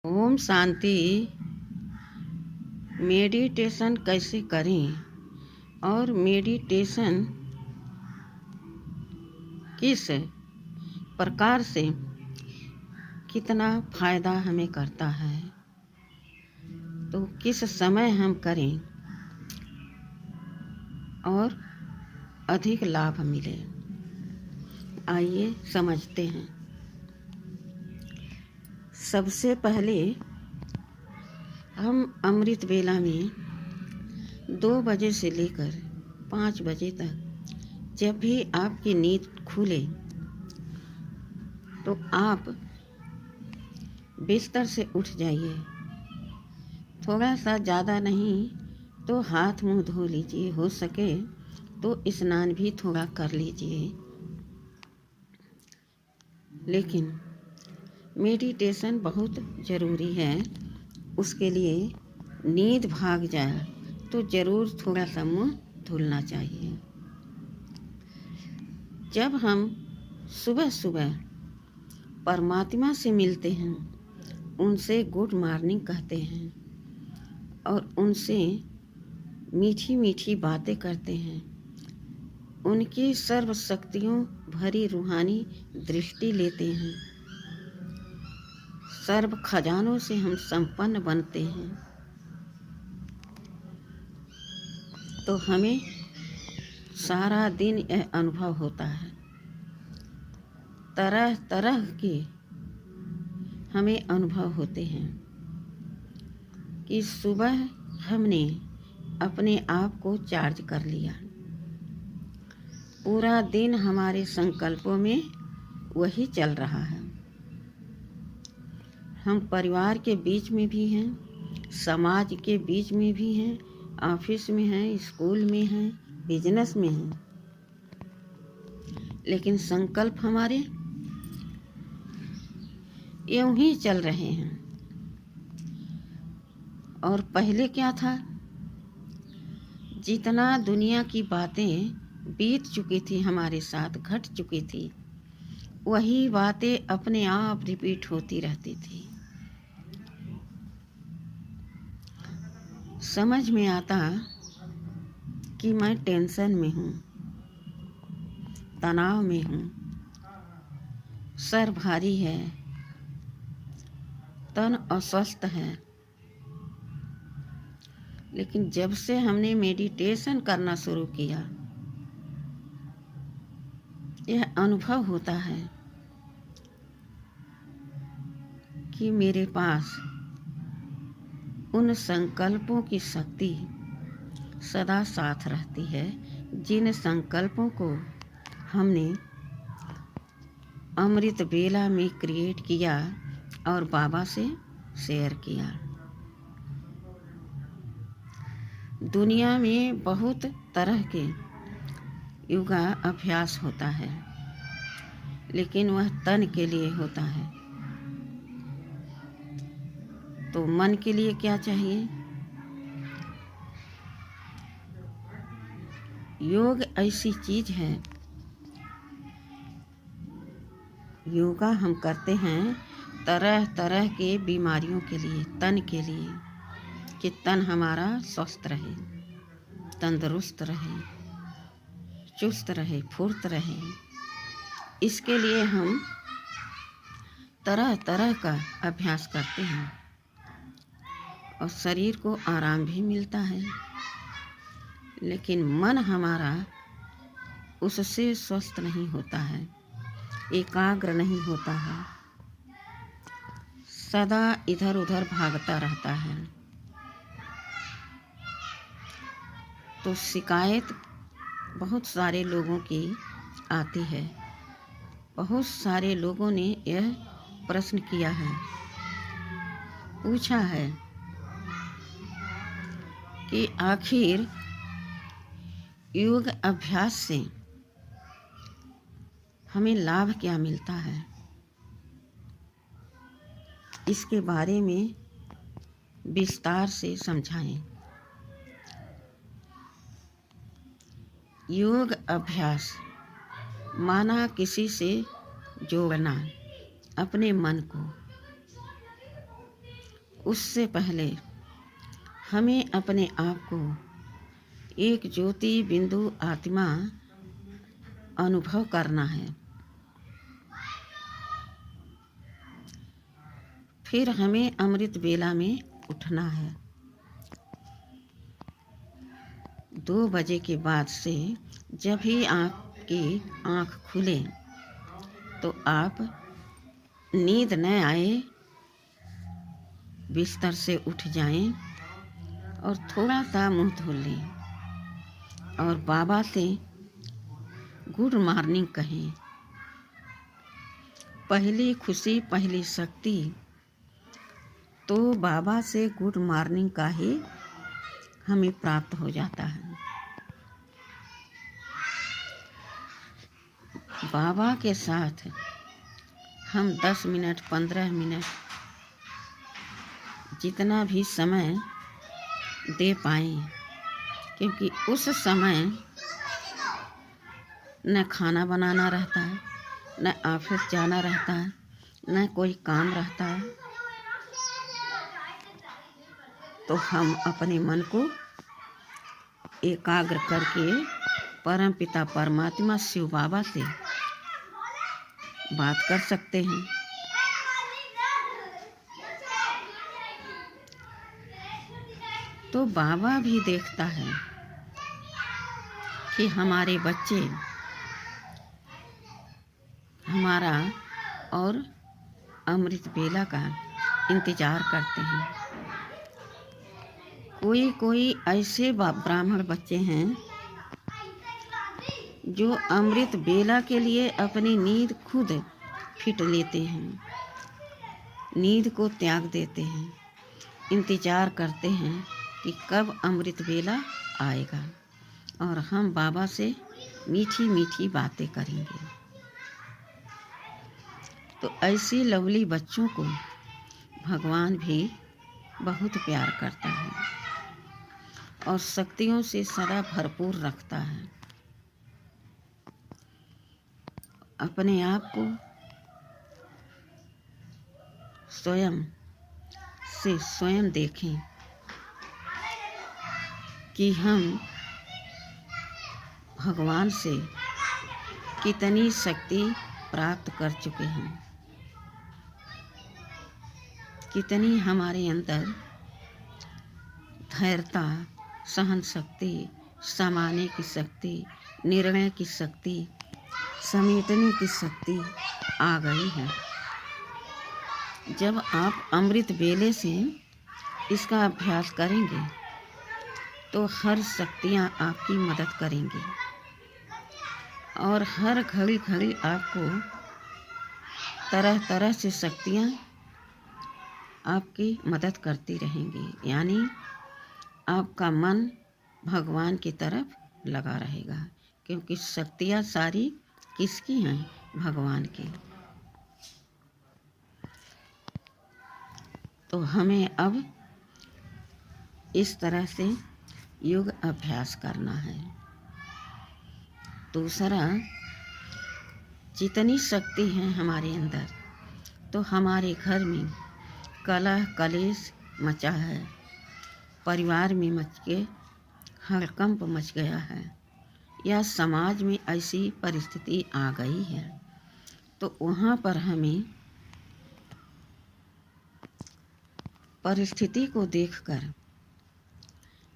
Om Shanti. Meditation कैसे करें और मेडिटेशन किस प्रकार से कितना फायदा हमें करता है, तो किस समय हम करें और अधिक लाभ मिले, आइए समझते हैं। सबसे पहले हम अमृत वेला में 2 बजे से लेकर 5 बजे तक जब भी आपकी नींद खुले तो आप बिस्तर से उठ जाइए। थोड़ा सा ज़्यादा नहीं तो हाथ मुंह धो लीजिए, हो सके तो स्नान भी थोड़ा कर लीजिए। लेकिन मेडिटेशन बहुत ज़रूरी है। उसके लिए नींद भाग जाए तो ज़रूर थोड़ा सा मुँह धुलना चाहिए। जब हम सुबह सुबह परमात्मा से मिलते हैं, उनसे गुड मॉर्निंग कहते हैं और उनसे मीठी मीठी बातें करते हैं, उनकी सर्व शक्तियों भरी रूहानी दृष्टि लेते हैं, सर्व खजानों से हम संपन्न बनते हैं, तो हमें सारा दिन यह अनुभव होता है। तरह तरह के हमें अनुभव होते हैं कि सुबह हमने अपने आप को चार्ज कर लिया। पूरा दिन हमारे संकल्पों में वही चल रहा है। हम परिवार के बीच में भी हैं, समाज के बीच में भी हैं, ऑफिस में हैं, स्कूल में हैं, बिजनेस में हैं, लेकिन संकल्प हमारे यूं ही चल रहे हैं। और पहले क्या था, जितना दुनिया की बातें बीत चुकी थी, हमारे साथ घट चुकी थी, वही बातें अपने आप रिपीट होती रहती थी। समझ में आता कि मैं टेंशन में हूँ, तनाव में हूँ, सर भारी है, तन अस्वस्थ है। लेकिन जब से हमने मेडिटेशन करना शुरू किया, यह अनुभव होता है कि मेरे पास उन संकल्पों की शक्ति सदा साथ रहती है, जिन संकल्पों को हमने अमृत बेला में क्रिएट किया और बाबा से शेयर किया। दुनिया में बहुत तरह के योगा अभ्यास होता है, लेकिन वह तन के लिए होता है। तो मन के लिए क्या चाहिए? योग ऐसी चीज है, योगा हम करते हैं तरह तरह के बीमारियों के लिए, तन के लिए, कि तन हमारा स्वस्थ रहे, तंदुरुस्त रहे, चुस्त रहे, फुर्त रहे। इसके लिए हम तरह तरह का अभ्यास करते हैं और शरीर को आराम भी मिलता है। लेकिन मन हमारा उससे स्वस्थ नहीं होता है, एकाग्र नहीं होता है, सदा इधर उधर भागता रहता है। तो शिकायत बहुत सारे लोगों की आती है। बहुत सारे लोगों ने यह प्रश्न किया है, पूछा है कि आखिर योग अभ्यास से हमें लाभ क्या मिलता है। इसके बारे में विस्तार से समझाएं। योग अभ्यास माना किसी से जोड़ना अपने मन को, उससे पहले हमें अपने आप को एक ज्योति बिंदु आत्मा अनुभव करना है। फिर हमें अमृत बेला में उठना है। 2 बजे के बाद से जब भी आपकी आँख खुले तो आप नींद न आए, बिस्तर से उठ जाएं और थोड़ा सा मुंह धो लें और बाबा से गुड मॉर्निंग कहें। पहली खुशी, पहली शक्ति तो बाबा से गुड मॉर्निंग का ही हमें प्राप्त हो जाता है। बाबा के साथ हम 10 मिनट 15 मिनट जितना भी समय दे पाएं, क्योंकि उस समय न खाना बनाना रहता है, न ऑफिस जाना रहता है, न कोई काम रहता है। तो हम अपने मन को एकाग्र करके परमपिता परमात्मा शिव बाबा से बात कर सकते हैं। तो बाबा भी देखता है कि हमारे बच्चे हमारा और अमृत बेला का इंतजार करते हैं। कोई ऐसे ब्राह्मण बच्चे हैं जो अमृत बेला के लिए अपनी नींद खुद फिट लेते हैं, नींद को त्याग देते हैं, इंतजार करते हैं कि कब अमृत बेला आएगा और हम बाबा से मीठी मीठी बातें करेंगे। तो ऐसे लवली बच्चों को भगवान भी बहुत प्यार करता है और शक्तियों से सदा भरपूर रखता है। अपने आप को स्वयं से स्वयं देखें कि हम भगवान से कितनी शक्ति प्राप्त कर चुके हैं, कितनी हमारे अंदर धैर्यता, सहन शक्ति, समाने की शक्ति, निर्णय की शक्ति, समेटने की शक्ति आ गई है। जब आप अमृत बेले से इसका अभ्यास करेंगे तो हर शक्तियाँ आपकी मदद करेंगी और हर घड़ी घड़ी आपको तरह तरह से शक्तियाँ आपकी मदद करती रहेंगी। यानी आपका मन भगवान की तरफ लगा रहेगा, क्योंकि शक्तियाँ सारी किसकी हैं? भगवान की। तो हमें अब इस तरह से योग अभ्यास करना है। दूसरा, जितनी शक्ति है हमारे अंदर, तो हमारे घर में कलह कलेश मचा है, परिवार में मच के हड़कंप मच गया है, या समाज में ऐसी परिस्थिति आ गई है, तो वहाँ पर हमें परिस्थिति को देखकर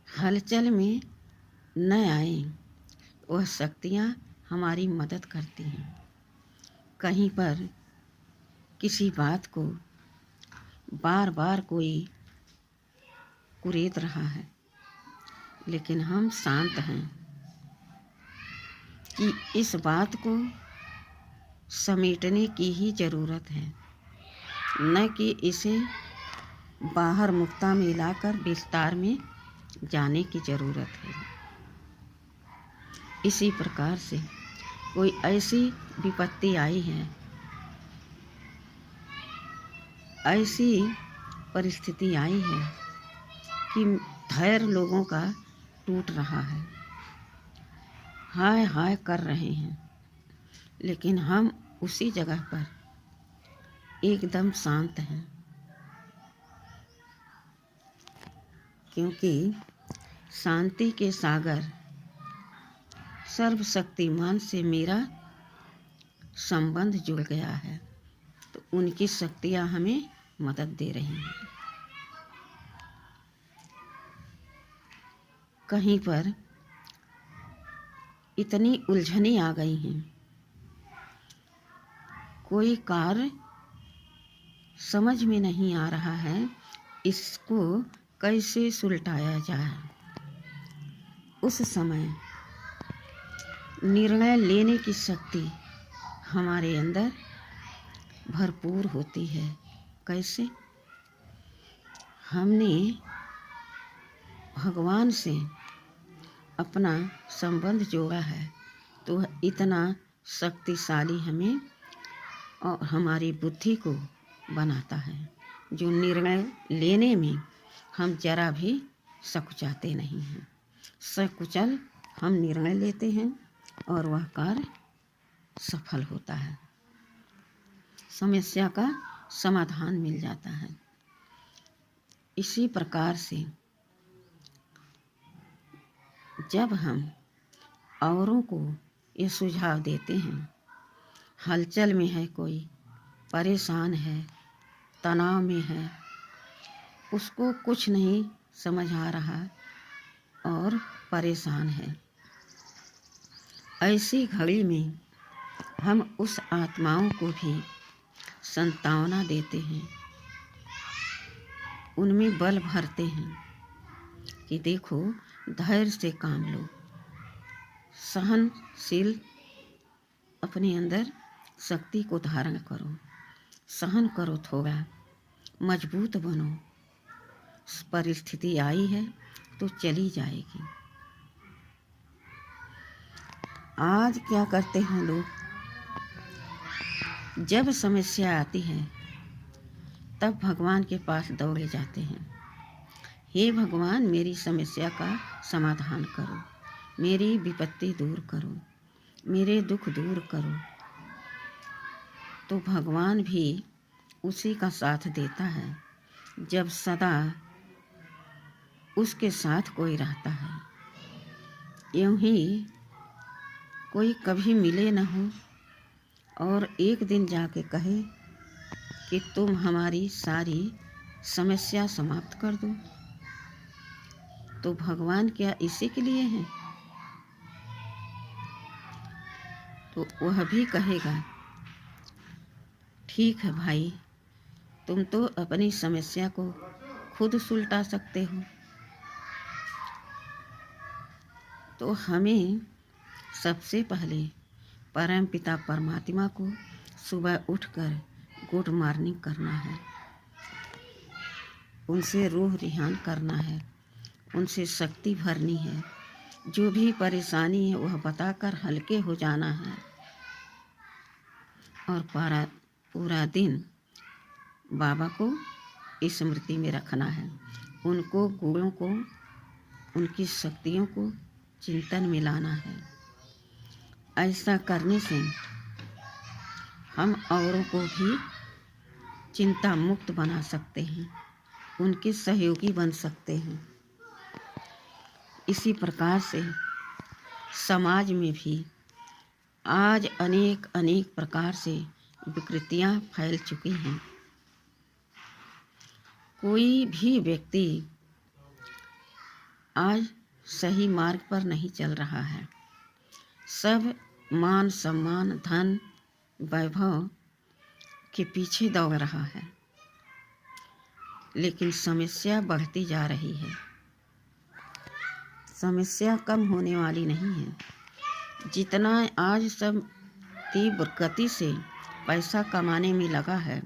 हलचल में न आए। वह शक्तियाँ हमारी मदद करती हैं। कहीं पर किसी बात को बार बार कोई कुरेद रहा है, लेकिन हम शांत हैं कि इस बात को समेटने की ही ज़रूरत है, न कि इसे बाहर मुक्ता में लाकर विस्तार में जाने की ज़रूरत है। इसी प्रकार से कोई ऐसी विपत्ति आई है, ऐसी परिस्थिति आई है कि धैर्य लोगों का टूट रहा है, हाय हाय कर रहे हैं, लेकिन हम उसी जगह पर एकदम शांत हैं। क्योंकि शांति के सागर सर्वशक्तिमान से मेरा संबंध जुड़ गया है, तो उनकी शक्तियाँ हमें मदद दे रही हैं। कहीं पर इतनी उलझनें आ गई हैं, कोई कार्य समझ में नहीं आ रहा है, इसको कैसे सुलटाया जाए। उस समय निर्णय लेने की शक्ति हमारे अंदर भरपूर होती है। कैसे? हमने भगवान से अपना संबंध जोड़ा है, तो इतना शक्तिशाली हमें और हमारी बुद्धि को बनाता है, जो निर्णय लेने में हम जरा भी सकुचाते नहीं हैं। सकुचल हम निर्णय लेते हैं और वह कार्य सफल होता है, समस्या का समाधान मिल जाता है। इसी प्रकार से जब हम औरों को ये सुझाव देते हैं, हलचल में है कोई, परेशान है, तनाव में है, उसको कुछ नहीं समझ आ रहा और परेशान है, ऐसी घड़ी में हम उस आत्माओं को भी सांत्वना देते हैं, उनमें बल भरते हैं कि देखो धैर्य से काम लो, सहनशील अपने अंदर शक्ति को धारण करो, सहन करो, थोड़ा मजबूत बनो, परिस्थिति आई है तो चली जाएगी। आज क्या करते हैं लोग, जब समस्या आती है तब भगवान के पास दौड़े जाते हैं, हे भगवान मेरी समस्या का समाधान करो, मेरी विपत्ति दूर करो, मेरे दुख दूर करो। तो भगवान भी उसी का साथ देता है जब सदा उसके साथ कोई रहता है। यूँ ही कोई कभी मिले न हो और एक दिन जाके कहे कि तुम हमारी सारी समस्या समाप्त कर दो, तो भगवान क्या इसी के लिए हैं? तो वह भी कहेगा ठीक है भाई, तुम तो अपनी समस्या को खुद सुलटा सकते हो। तो हमें सबसे पहले परमपिता परमात्मा को सुबह उठकर गुड मॉर्निंग करना है, उनसे रूह रिहान करना है, उनसे शक्ति भरनी है, जो भी परेशानी है वह बताकर हल्के हो जाना है और पूरा दिन बाबा को स्मृति में रखना है, उनको गुणों को, उनकी शक्तियों को चिंतन में लाना है। ऐसा करने से हम औरों को भी चिंता मुक्त बना सकते हैं, उनके सहयोगी बन सकते हैं। इसी प्रकार से समाज में भी आज अनेक प्रकार से विकृतियां फैल चुकी हैं। कोई भी व्यक्ति आज सही मार्ग पर नहीं चल रहा है, सब मान सम्मान धन वैभव के पीछे दौड़ रहा है, लेकिन समस्या बढ़ती जा रही है। समस्या कम होने वाली नहीं है। जितना आज सब तीव्र गति से पैसा कमाने में लगा है,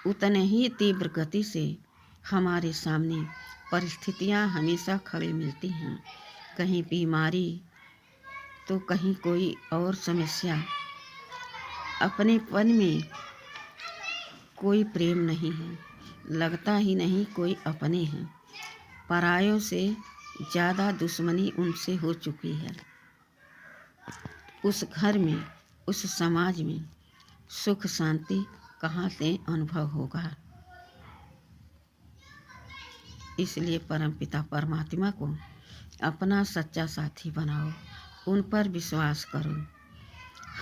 उतने ही तीव्र गति से हमारे सामने परिस्थितियां हमेशा खड़ी मिलती हैं। कहीं बीमारी तो कहीं कोई और समस्या। अपनेपन में कोई प्रेम नहीं है, लगता ही नहीं कोई अपने हैं। परायों से ज़्यादा दुश्मनी उनसे हो चुकी है। उस घर में, उस समाज में सुख शांति कहाँ से अनुभव होगा? इसलिए परमपिता परमात्मा को अपना सच्चा साथी बनाओ, उन पर विश्वास करो।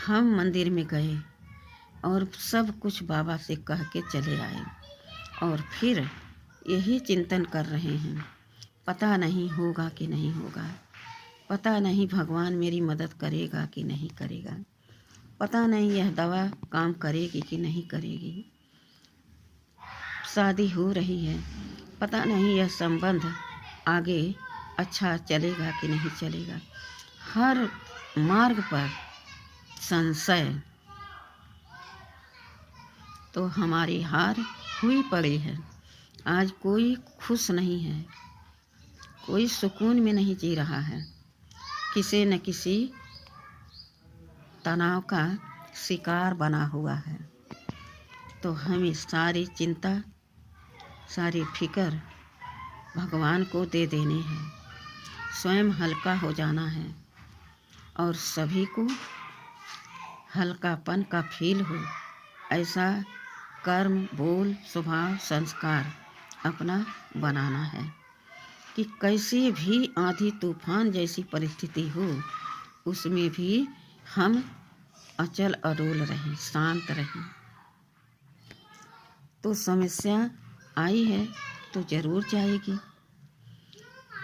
हम मंदिर में गए और सब कुछ बाबा से कह के चले आए और फिर यही चिंतन कर रहे हैं, पता नहीं होगा कि नहीं होगा, पता नहीं भगवान मेरी मदद करेगा कि नहीं करेगा, पता नहीं यह दवा काम करेगी कि नहीं करेगी, शादी हो रही है, पता नहीं यह संबंध आगे अच्छा चलेगा कि नहीं चलेगा। हर मार्ग पर संशय, तो हमारी हार हुई पड़ी है। आज कोई खुश नहीं है, कोई सुकून में नहीं जी रहा है, किसी न किसी तनाव का शिकार बना हुआ है। तो हमें सारी चिंता, सारी फिक्र भगवान को दे देनी है, स्वयं हल्का हो जाना है और सभी को हल्कापन का फील हो, ऐसा कर्म, बोल, स्वभाव, संस्कार अपना बनाना है कि कैसी भी आंधी तूफान जैसी परिस्थिति हो, उसमें भी हम अचल अडोल रहें, शांत रहें। तो समस्या आई है तो ज़रूर जाएगी।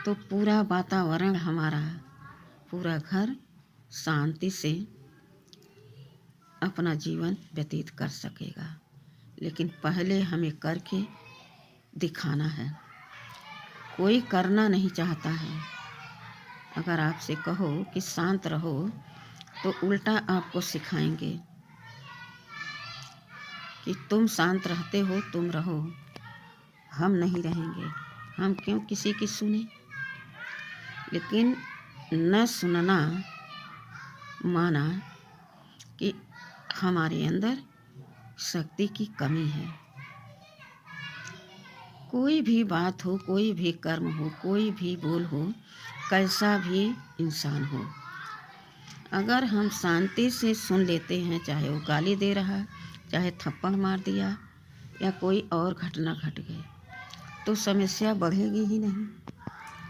तो पूरा वातावरण हमारा, पूरा घर शांति से अपना जीवन व्यतीत कर सकेगा। लेकिन पहले हमें करके दिखाना है। कोई करना नहीं चाहता है। अगर आपसे कहो कि शांत रहो तो उल्टा आपको सिखाएंगे कि तुम शांत रहते हो, तुम रहो, हम नहीं रहेंगे, हम क्यों किसी की सुने। लेकिन न सुनना माना कि हमारे अंदर शक्ति की कमी है। कोई भी बात हो, कोई भी कर्म हो, कोई भी बोल हो, कैसा भी इंसान हो, अगर हम शांति से सुन लेते हैं, चाहे वो गाली दे रहा, चाहे थप्पड़ मार दिया या कोई और घटना घट गई, तो समस्या बढ़ेगी ही नहीं।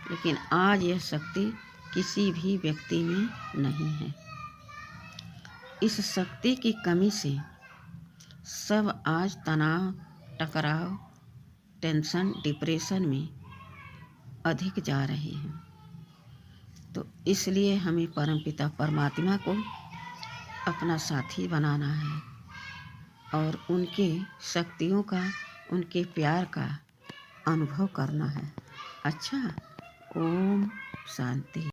लेकिन आज यह शक्ति किसी भी व्यक्ति में नहीं है। इस शक्ति की कमी से सब आज तनाव, टकराव, टेंशन, डिप्रेशन में अधिक जा रहे हैं। तो इसलिए हमें परमपिता परमात्मा को अपना साथी बनाना है और उनके शक्तियों का, उनके प्यार का अनुभव करना है। अच्छा, ओम शांति।